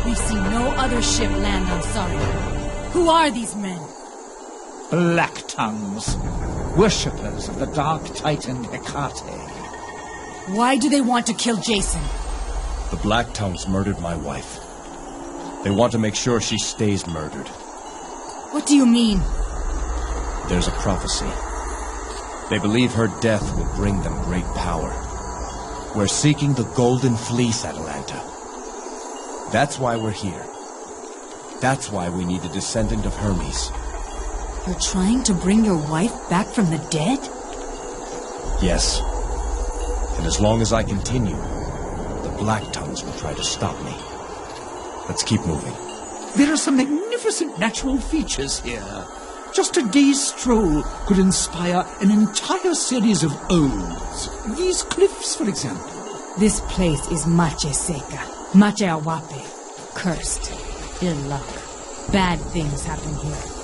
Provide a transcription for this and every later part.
We've seen no other ship land on Saria. Who are these men? Black Tongues, worshippers of the Dark Titan Hecate. Why do they want to kill Jason? The Black Tongues murdered my wife. They want to make sure she stays murdered. What do you mean? There's a prophecy. They believe her death will bring them great power. We're seeking the Golden Fleece, Atalanta. That's why we're here. That's why we need a descendant of Hermes. You're trying to bring your wife back from the dead? Yes. And as long as I continue, the Black Tongues will try to stop me. Let's keep moving. There are some magnificent natural features here. Just a day's stroll could inspire an entire series of odes. These cliffs, for example. This place is Mache Seca, Mache Awape. Cursed. Ill luck. Bad things happen here.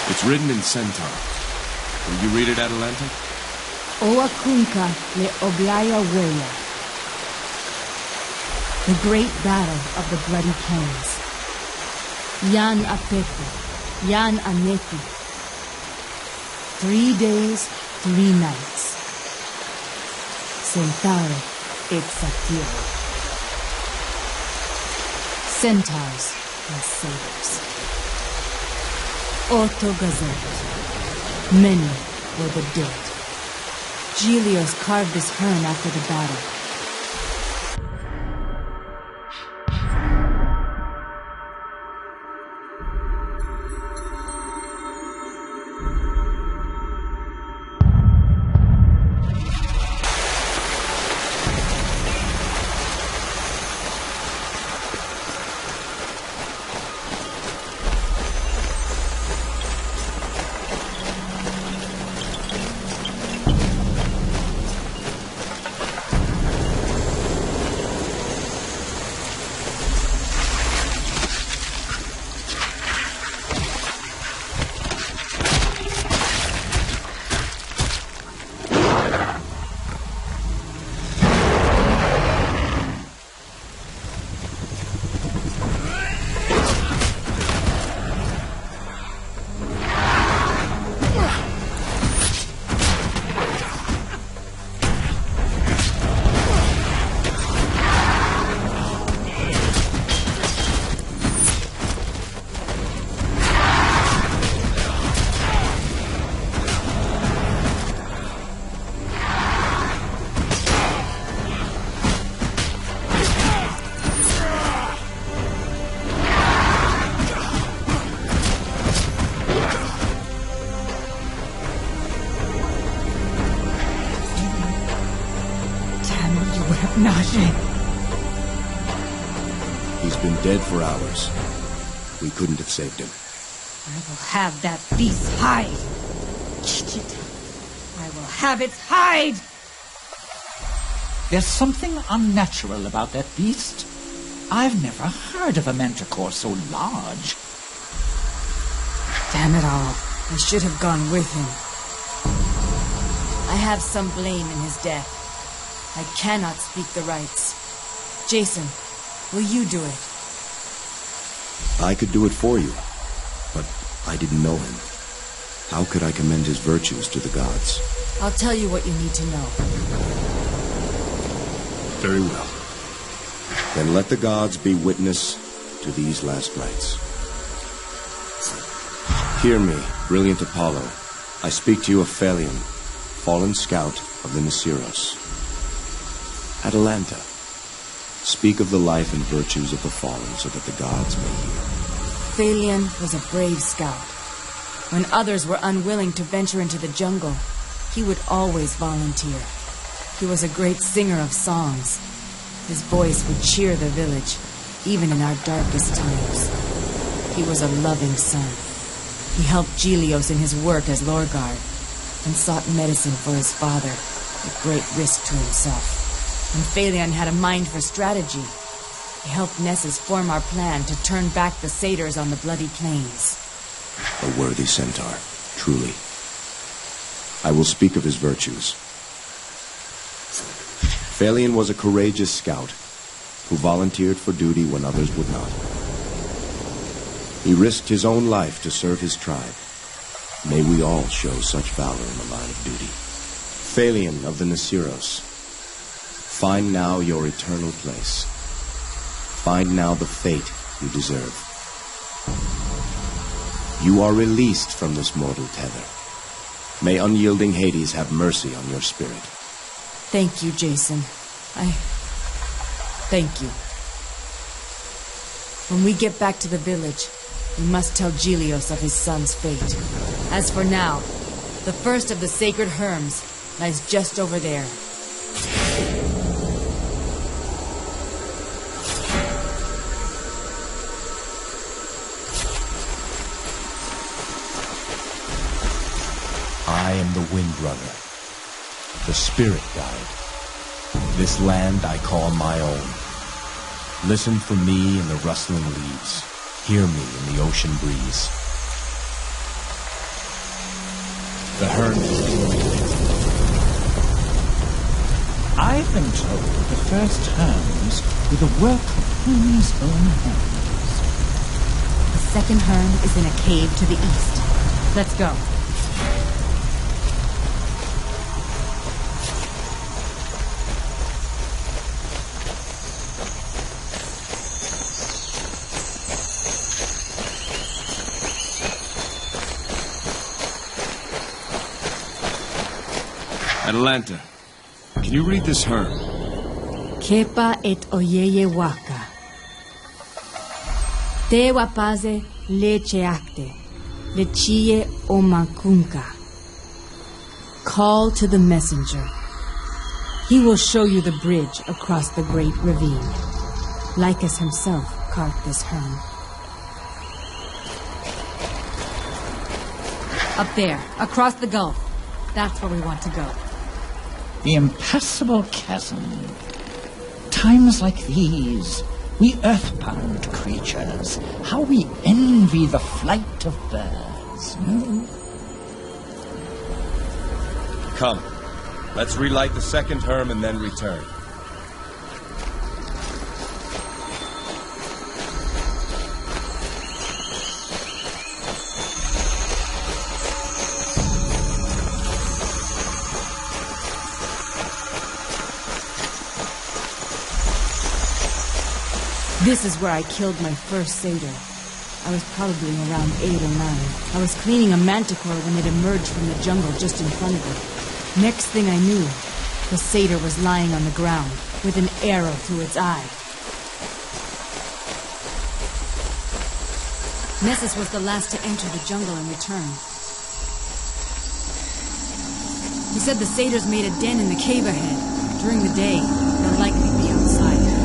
It's written in Centaur. Will you read it, Atalanta? Oa kunka le oglaya weya. The great battle of the Bloody Plains. Yan apepu, yan aneti. 3 days, 3 nights. Centaure et satiro. Centaurs and sabers. Otto Gazette. Many were the dead. Gelios carved this Herm after the battle. Hep'Naje. He's been dead for hours. We couldn't have saved him. I will have that beast's hide. I will have its hide. There's something unnatural about that beast. I've never heard of a manticore so large. Damn it all. I should have gone with him. I have some blame in his death. I cannot speak the rights. Jason, will you do it? I could do it for you, but I didn't know him. How could I commend his virtues to the gods? I'll tell you what you need to know. Very well. Then let the gods be witness to these last rites. Hear me, brilliant Apollo. I speak to you of Phalion, fallen scout of the Nisiros. Atalanta, speak of the life and virtues of the fallen so that the gods may hear. Phalion was a brave scout. When others were unwilling to venture into the jungle, he would always volunteer. He was a great singer of songs. His voice would cheer the village, even in our darkest times. He was a loving son. He helped Gelios in his work as Lorguard, and sought medicine for his father, at great risk to himself. When Phalion had a mind for strategy, he helped Nessus form our plan to turn back the satyrs on the bloody plains. A worthy centaur, truly. I will speak of his virtues. Phalion was a courageous scout who volunteered for duty when others would not. He risked his own life to serve his tribe. May we all show such valor in the line of duty. Phalion of the Nisiros, find now your eternal place. Find now the fate you deserve. You are released from this mortal tether. May unyielding Hades have mercy on your spirit. Thank you, Jason. Thank you. When we get back to the village, we must tell Gelios of his son's fate. As for now, the first of the sacred Herms lies just over there. I am the Wind Runner, the Spirit Guide. This land I call my own. Listen for me in the rustling leaves. Hear me in the ocean breeze. The Hermes. I've been told the first Hermes were the work of Hermes' own hands. The second Herm is in a cave to the east. Let's go. Atalanta, can you read this Herm? Kepa et oyeye waka. Te wapaze lecheacte. Lechie omakunka. Call to the messenger. He will show you the bridge across the great ravine. Lycus himself carved this Herm. Up there, across the gulf. That's where we want to go. The impassable chasm. Times like these, we earthbound creatures, how we envy the flight of birds. No? Come, let's relight the second Herm and then return. This is where I killed my first satyr. I was probably around 8 or 9. I was cleaning a manticore when it emerged from the jungle just in front of it. Next thing I knew, the satyr was lying on the ground with an arrow through its eye. Nessus was the last to enter the jungle and return. He said the satyrs made a den in the cave ahead. During the day, they'll likely be outside.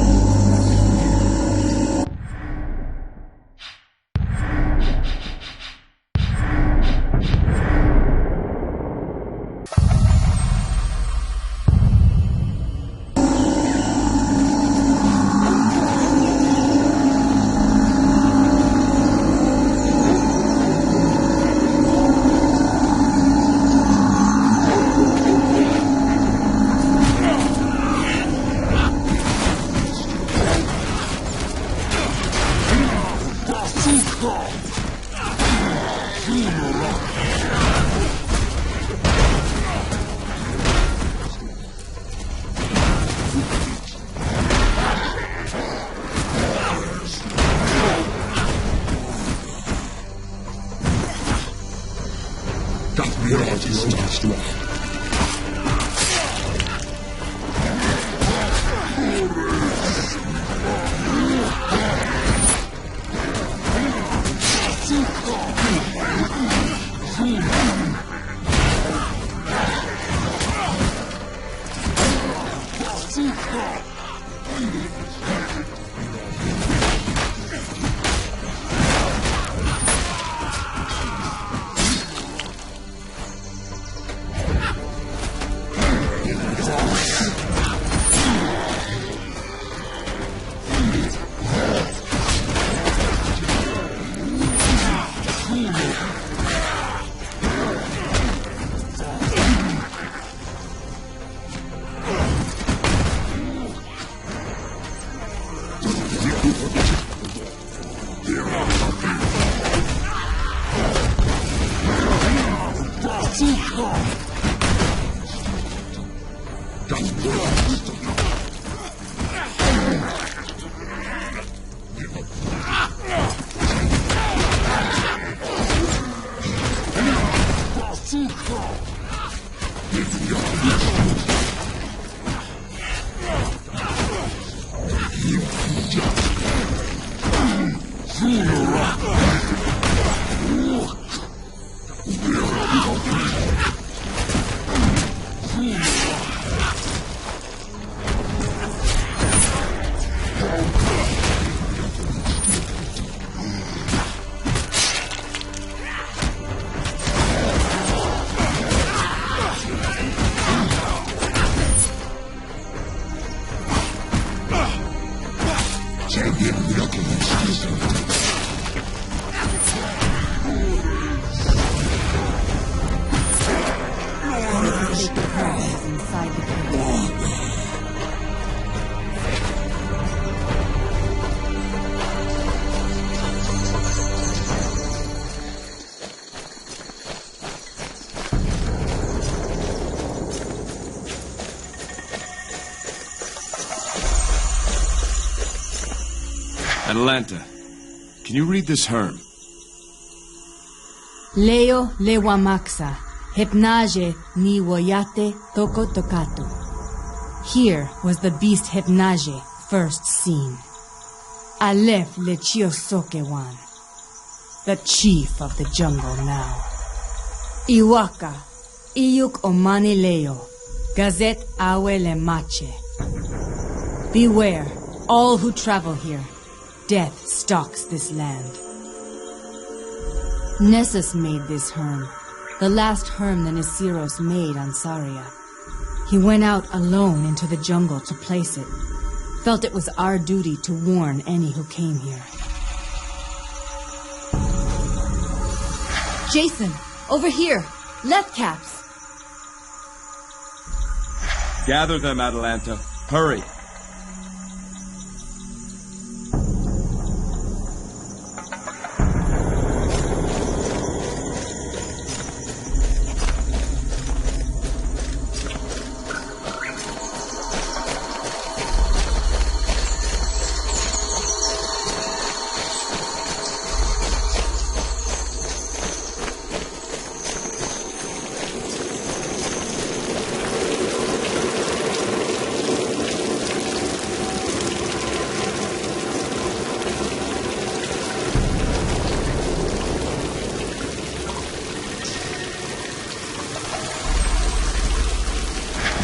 Atalanta, can you read this Herm? Leo lewamaxa, Hep'Naje ni woyate toko tokato. Here was the beast Hep'Naje first seen. Aleph lechiosokewan, the chief of the jungle now. Iwaka, iyuk omani leo, gazet awe le mache. Beware, all who travel here. Death stalks this land. Nessus made this Herm, the last Herm the Nisiros made on Saria. He went out alone into the jungle to place it. Felt it was our duty to warn any who came here. Jason, over here! Lethecaps! Gather them, Atalanta. Hurry!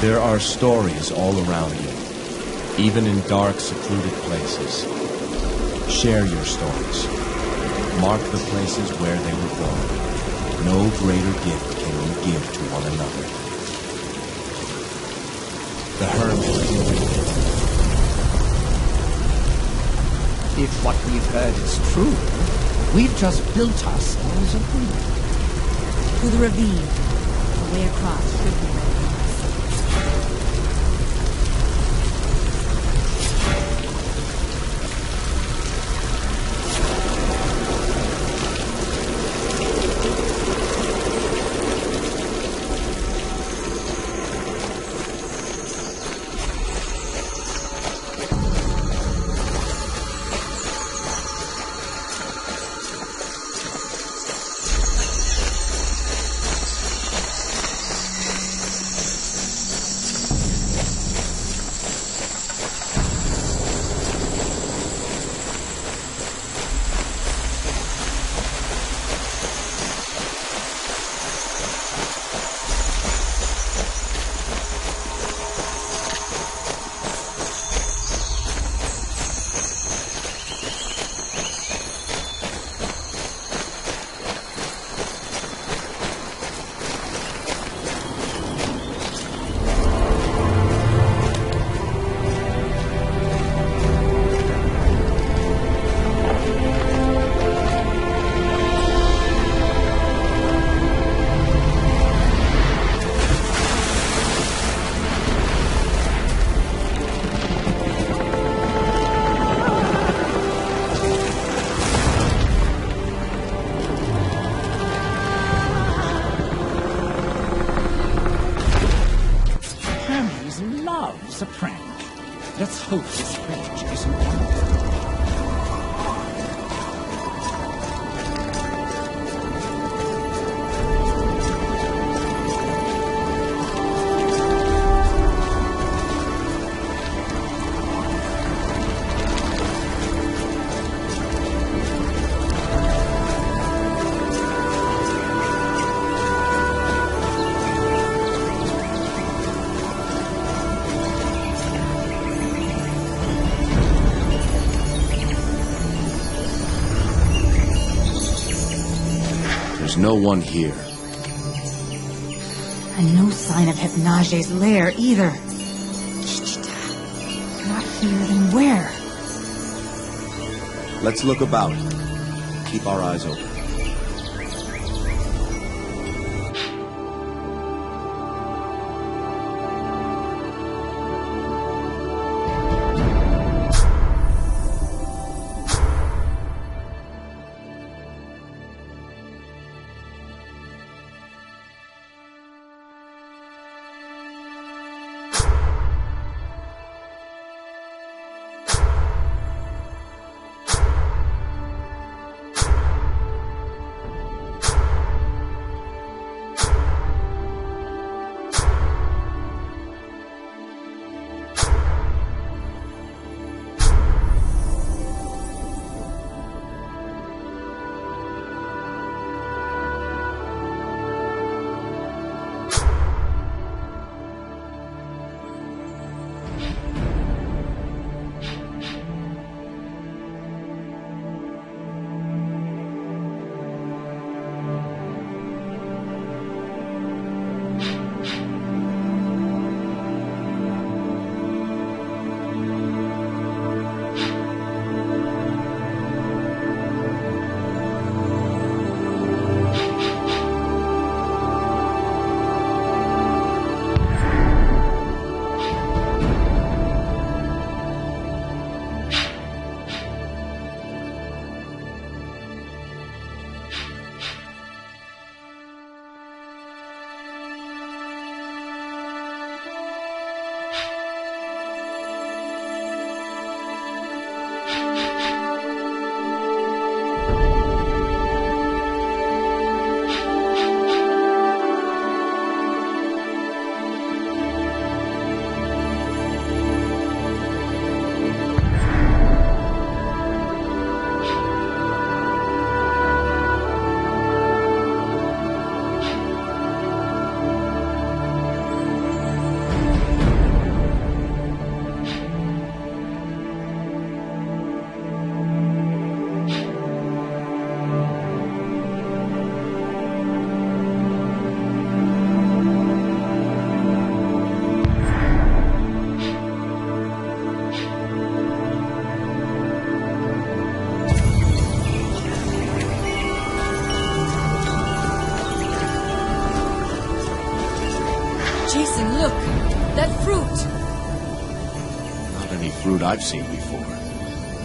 There are stories all around you, even in dark, secluded places. Share your stories. Mark the places where they were born. No greater gift can you give to one another. The Hermes. If what we've heard is true, we've just built ourselves a bridge. To the ravine. The way across should be ready. Loves a prank. Let's hope this bridge isn't one of them. There's no one here. And no sign of Hep'Naje's lair either. Not here, then where? Let's look about. Keep our eyes open. any fruit I've seen before.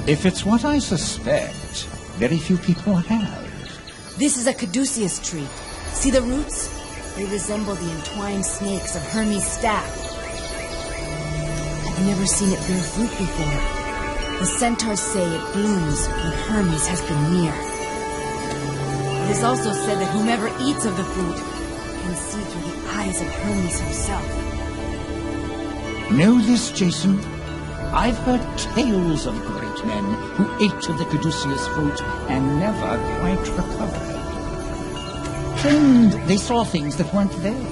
If it's what I suspect, very few people have. This is a caduceus tree. See the roots? They resemble the entwined snakes of Hermes' staff. I've never seen it bear fruit before. The centaurs say it blooms when Hermes has been near. It is also said that whomever eats of the fruit can see through the eyes of Hermes himself. Know this, Jason? I've heard tales of great men who ate of the caduceus fruit and never quite recovered. Claimed they saw things that weren't there.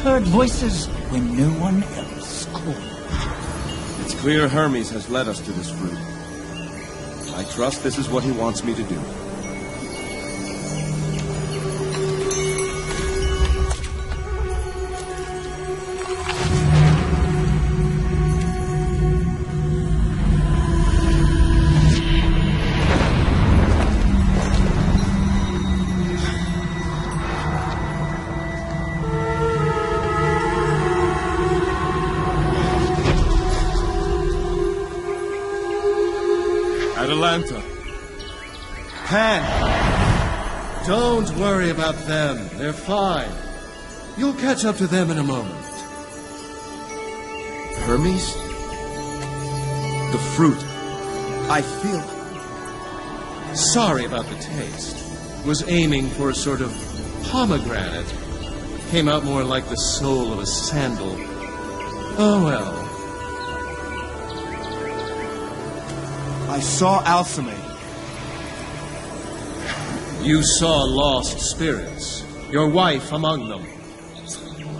Heard voices when no one else could. It's clear Hermes has led us to this fruit. I trust this is what he wants me to do. Atalanta. Pan! Don't worry about them. They're fine. You'll catch up to them in a moment. Hermes? The fruit. I feel... Sorry about the taste. Was aiming for a sort of pomegranate. Came out more like the sole of a sandal. Oh well. I saw Alcime. You saw lost spirits, your wife among them.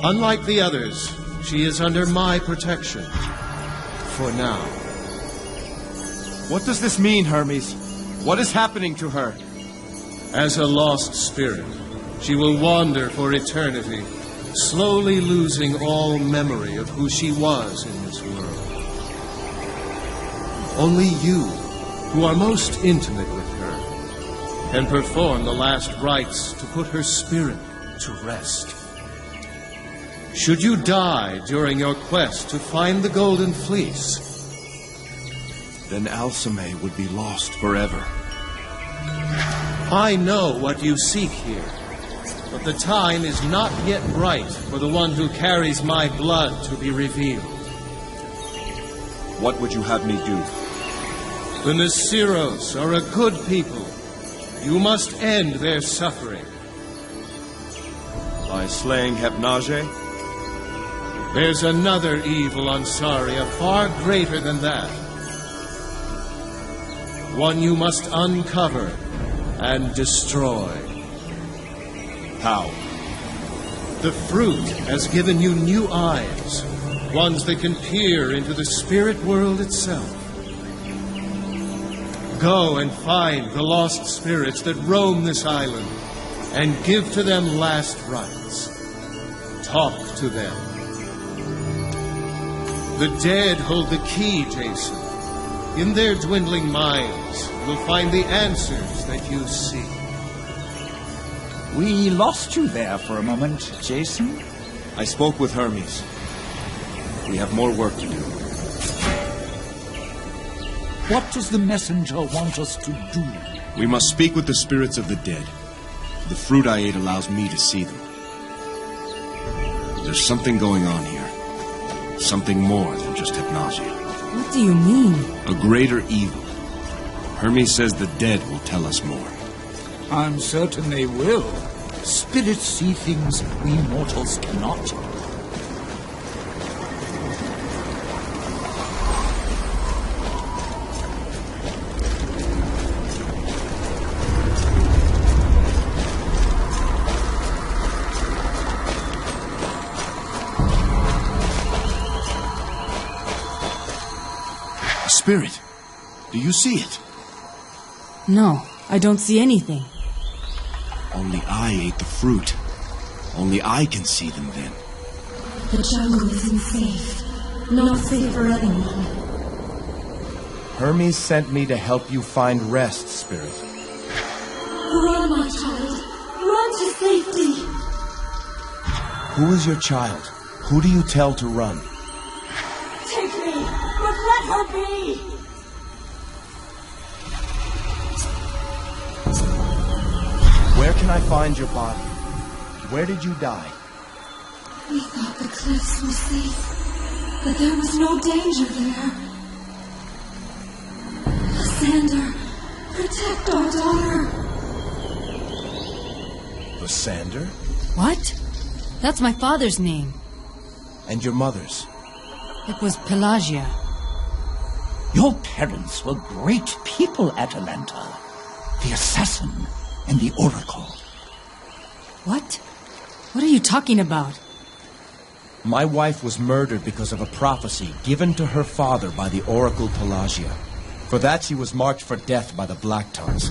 Unlike the others, she is under my protection. For now. What does this mean, Hermes? What is happening to her? As a lost spirit, she will wander for eternity, slowly losing all memory of who she was in this world. Only you, who are most intimate with her, can perform the last rites to put her spirit to rest. Should you die during your quest to find the Golden Fleece, then Alcime would be lost forever. I know what you seek here, but the time is not yet right for the one who carries my blood to be revealed. What would you have me do? The Nasiros are a good people. You must end their suffering. By slaying Hep'Naje? There's another evil on Saria far greater than that. One you must uncover and destroy. How? The fruit has given you new eyes, ones that can peer into the spirit world itself. Go and find the lost spirits that roam this island, and give to them last rites. Talk to them. The dead hold the key, Jason. In their dwindling minds, you'll find the answers that you seek. We lost you there for a moment, Jason. I spoke with Hermes. We have more work to do. What does the messenger want us to do? We must speak with the spirits of the dead. The fruit I ate allows me to see them. There's something going on here. Something more than just Hep'Naje. What do you mean? A greater evil. Hermes says the dead will tell us more. I'm certain they will. Spirits see things we mortals cannot. Spirit, do you see it? No, I don't see anything. Only I ate the fruit. Only I can see them then. The jungle isn't safe. Not safe for anyone. Hermes sent me to help you find rest, Spirit. Run, my child. Run to safety. Who is your child? Who do you tell to run? Take me, but Let her be! Where can I find your body? Where did you die? We thought the cliffs were safe, but there was no danger there. Lysander, protect our daughter. Lysander? What? That's my father's name. And your mother's? It was Pelagia. Your parents were great people, Atalanta. The assassin and the oracle. What? What are you talking about? My wife was murdered because of a prophecy given to her father by the oracle Pelagia. For that she was marked for death by the Black Tongues.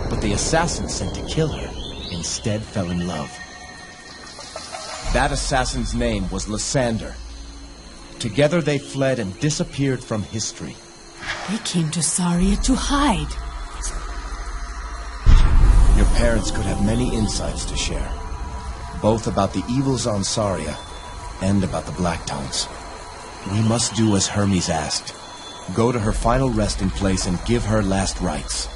But the assassin sent to kill her instead fell in love. That assassin's name was Lysander. Together they fled and disappeared from history. They came to Saria to hide. Your parents could have many insights to share. Both about the evils on Saria and about the Black Tongues. We must do as Hermes asked. Go to her final resting place and give her last rites.